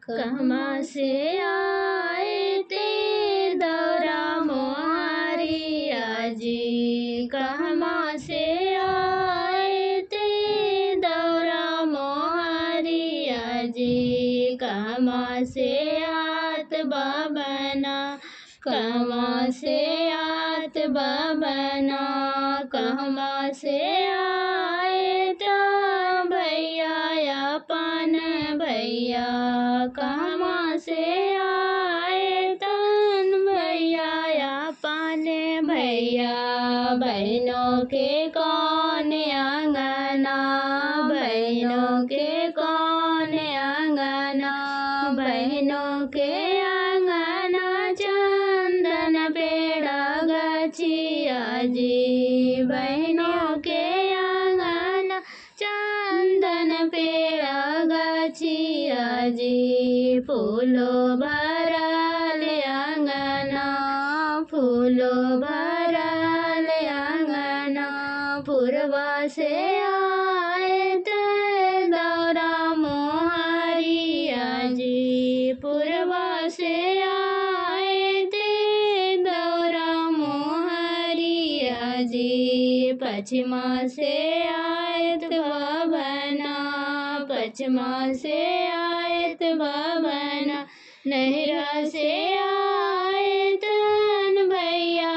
कहवा से आए ते दौरा मोहरिया जी, कहवा से आए ते दौरा मोहरिया जी, कहवा से आत बबना, कहवा से आत बबना, कहवा से आए ता भैया अपन भैया, कहवा से आए तन भैया अपन भैया, बहनों के कौन अंगना, बहनों के कौन अंगना, बहनों के अंगना चंदन पेड़ा गछिया जी, बहनों के अंगना चंदन पेड़ा गछिया जी, फूलो भरल अंगना, फूलो भरल अंगना, पूर्वा से आए ते दौरा मोहरिया जी, पूर्वा से आए ते दौरा मोहरिया जी, पश्चिमा से आए बबना, पश्चिमा से आए बबना, नैरा से आए तन भैया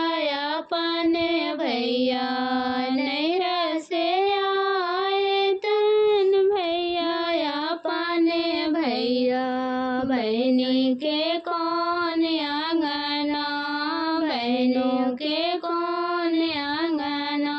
अपन भैया, नैरा से आए तन भैया अपन भैया, बहनी के कौन अंगना, बहनों के कौन अंगना,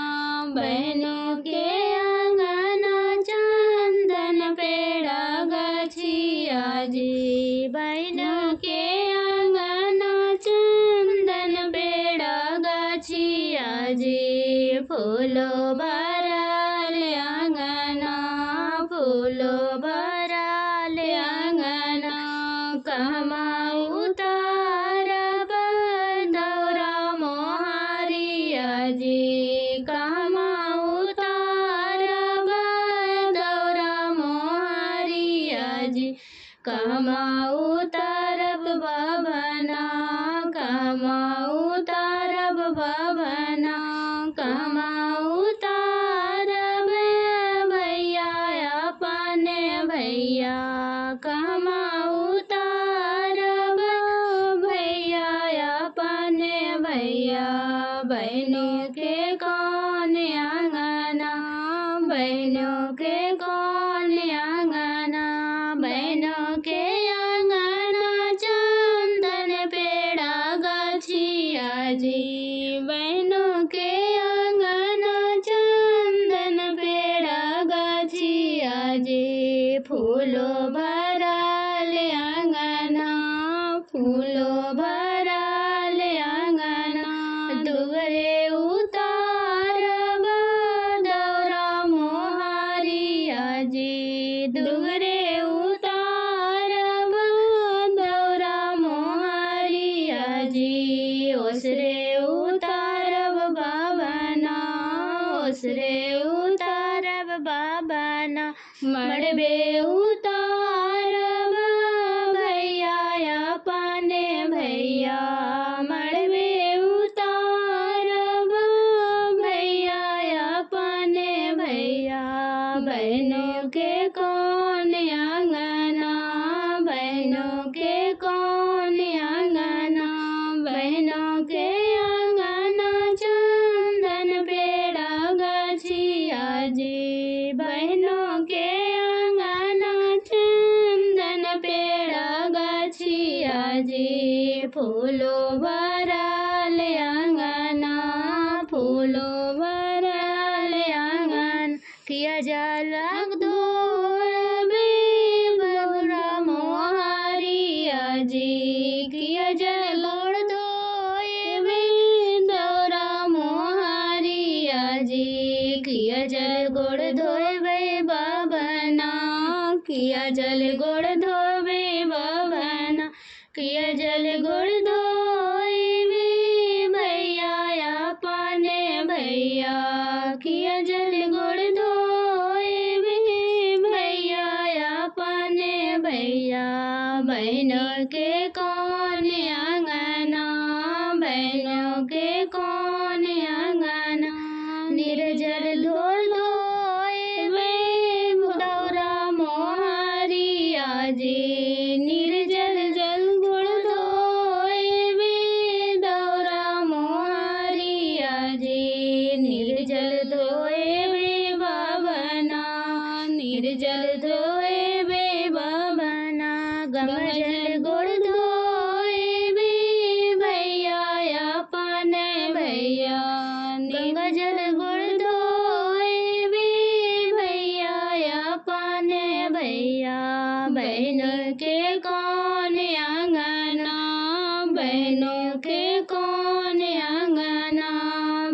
बहनों के अंगना चंदन पेड़ा गछिया जी, बहनों के अंगना चंदन पेड़ा गछिया जी, फूलो भरल अंगना, फूलो भरल अंगना, कहवा उतारब दौरा मोहरिया जी, कहवा उतारब दौरा मोहरिया जी, कहवा उतारब बबना, कहवा उतारब बबना, कहवा उतारब भैया अपन भैया, कहवा उतारब भैया अपन भैया, बहनों के कौन अंगना, बहनों के कौन अंगना, बहनों के अंगना चंदन पेड़ा गछिया जी, बहनों के अंगना चंदन पेड़ा गछिया जी, फूलो भरल अंगना, फूलो भरल अंगना, दुगरे उतारब दौरा मोहरिया जी, दुगरे उतारब दौरा मोहरिया जी, ओसरे उतारब बबना, ओसरे उतारब बबना, मड़बे उतारब भैया अपन भैया, मड़बे उतारब भैया अपन भैया, बहनों के कौन अंगना, बहनों के कौन अंगना, बहनों के अंगना चंदन पेड़ा गछिया जी, बहनों के अंगना चंदन पेड़ा गछिया जी, फूलो भरल अंगना, फूलो भरल अंगना, किया जलक धोबे बबुरा मोहरिया जी, किया जलोड़ धोबे दौरा मोहरिया जी, किया जल गोड़ धोबे बबना, किया जल गोड़ धोबे बबना, किया जल गोड़ धोबे भैया अपन भैया, किया जल गोड़ धोबे भैया अपन भैया, बहनों के कौन आंगना, बहनों के कौन आंगना, निर्जल धोल धोए वे दौरा मोहरिया जी, निर्जल जल गुड़ धोए वे दौरा मोहरिया जी, निर्जल धोए वे बाबना, निर्जल धोए वे बाबना, गंगाजल गुड़ धोए वे भैया अपन भैया, गंगाजल गुड़ धोए वे भैया अपन भैया, बहनों के कौन आंगना, बहनों के कौन आंगना,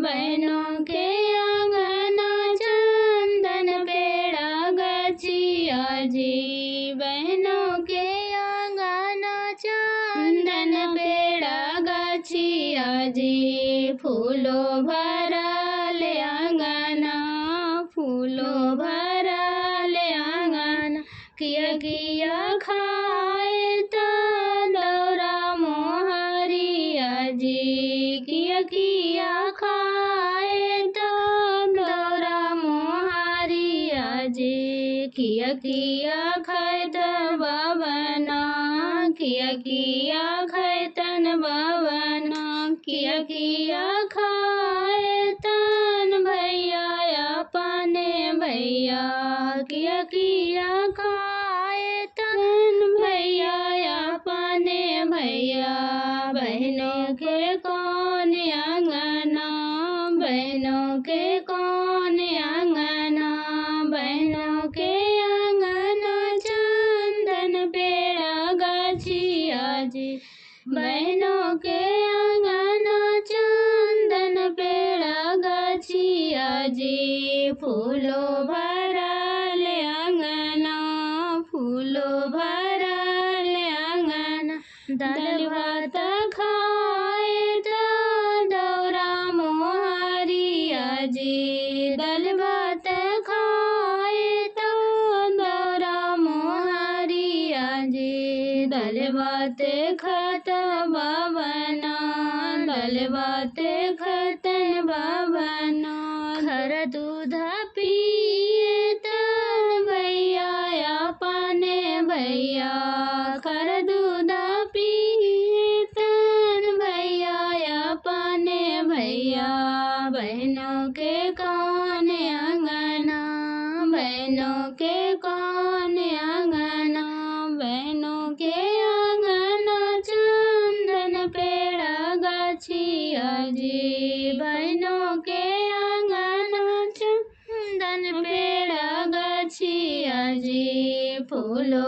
बहनों के आंगना चंदन पेड़ा गछिया जी, बहनों के आंगना चंदन पेड़ा गछिया जी, फूलो भरल आंगना, फूलो भरल आंगना, किया किया खाए तो दौरा मोहरिया जी, किया खाए तो दौरा मोहरिया जी, किया खाए तो बाबना, किया खाए तन बाबना, किया खाए तन भैया अपने भैया, किया खाए तन भैया अपने भैया, बहनों के कौन आंगना, बहनों के कौन आंगना, बहनों के आंगना चंदन पेड़ा गछिया जी, बहनों के आंगना चंदन पेड़ा गछिया जी, फूलो भरल आंगना, फूलो भरल आंगना, दाल भात खाए तो दौरा मोहरिया जी, दाल भात खाए तो दौरा मोहरिया जी, दाल भात खत बाबना, दाल भात खतन बाबना, खर दूध पिए तन भैया अपने भैया, खर दूध पिए तन भैया अपने भैया, बहनों के कौन आंगना, बहनों के कौन आंगना, बहनों के आंगना चंदन पेड़ा गछिया जी, बहनों के आंगना चंदन पेड़ा गछिया जी, फूलो